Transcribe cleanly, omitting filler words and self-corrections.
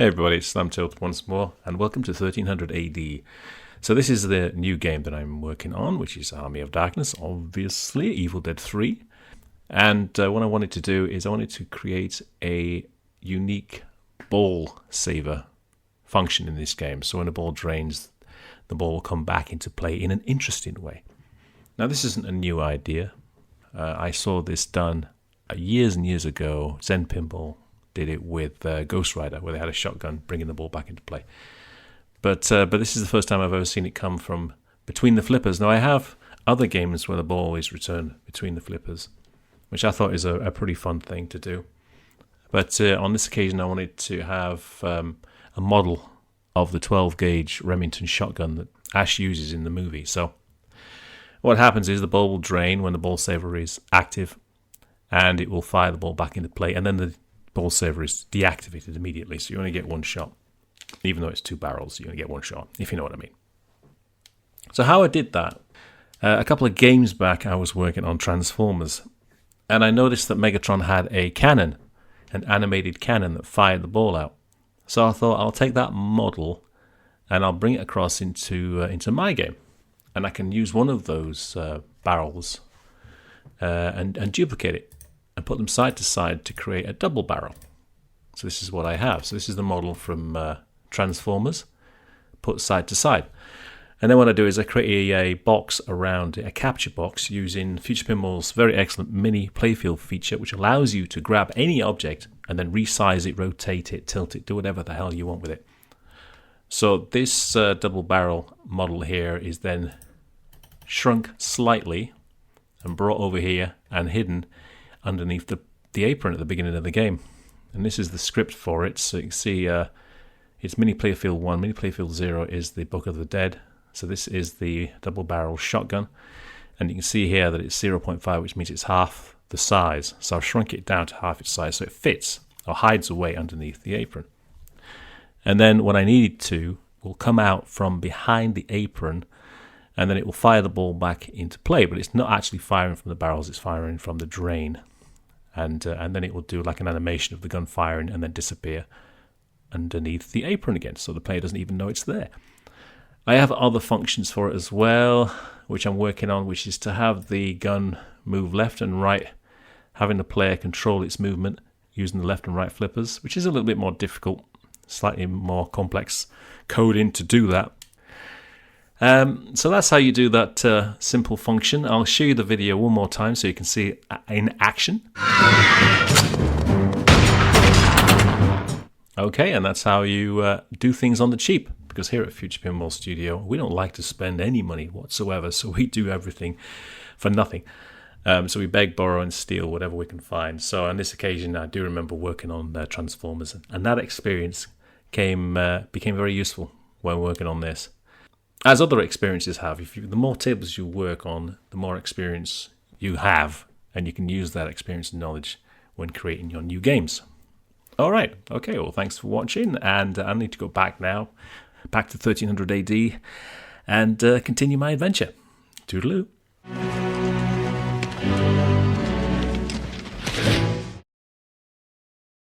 Hey everybody, it's Slamtilt once more, and welcome to 1300 AD. So this is the new game that I'm working on, which is Army of Darkness, obviously, Evil Dead 3. And what I wanted to do is I wanted to create a unique ball saver function in this game. So when a ball drains, the ball will come back into play in an interesting way. Now this isn't a new idea. I saw this done years and years ago. Zen Pinball did it with Ghost Rider, where they had a shotgun bringing the ball back into play. But this is the first time I've ever seen it come from between the flippers. Now I have other games where the ball is returned between the flippers, which I thought is a pretty fun thing to do. But on this occasion I wanted to have a model of the 12-gauge Remington shotgun that Ash uses in the movie. So what happens is the ball will drain when the ball saver is active, and it will fire the ball back into play, and then the ball saver is deactivated immediately, so you only get one shot. Even though it's two barrels, you only get one shot, if you know what I mean. So how I did that, a couple of games back I was working on Transformers, and I noticed that Megatron had a cannon, an animated cannon that fired the ball out. So I thought I'll take that model and I'll bring it across into my game, and I can use one of those barrels and duplicate it and put them side to side to create a double barrel. So this is what I have. So this is the model from Transformers, put side to side. And then what I do is I create a box around a capture box using Future Pinball's very excellent mini playfield feature, which allows you to grab any object and then resize it, rotate it, tilt it, do whatever the hell you want with it. So this double barrel model here is then shrunk slightly and brought over here and hidden underneath the apron at the beginning of the game. And this is the script for it. So you can see it's Mini Playfield 1, Mini Playfield 0 is the Book of the Dead. So this is the double barrel shotgun. And you can see here that it's 0.5, which means it's half the size. So I've shrunk it down to half its size so it fits or hides away underneath the apron. And then when I need it to, will come out from behind the apron, and then it will fire the ball back into play, but it's not actually firing from the barrels, it's firing from the drain. And then it will do like an animation of the gun firing and then disappear underneath the apron again, so the player doesn't even know it's there. I have other functions for it as well, which I'm working on, which is to have the gun move left and right, having the player control its movement using the left and right flippers, which is a little bit more difficult, slightly more complex coding to do that. So that's how you do that simple function. I'll show you the video one more time so you can see it in action. Okay, and that's how you do things on the cheap, because here at Future Pinball Studio, we don't like to spend any money whatsoever, so we do everything for nothing. So we beg, borrow, and steal whatever we can find. So on this occasion, I do remember working on Transformers, and that experience became very useful when working on this. As other experiences have, the more tables you work on, the more experience you have, and you can use that experience and knowledge when creating your new games. All right, okay, well, thanks for watching, and I need to go back now, back to 1300 AD, and continue my adventure. Toodaloo.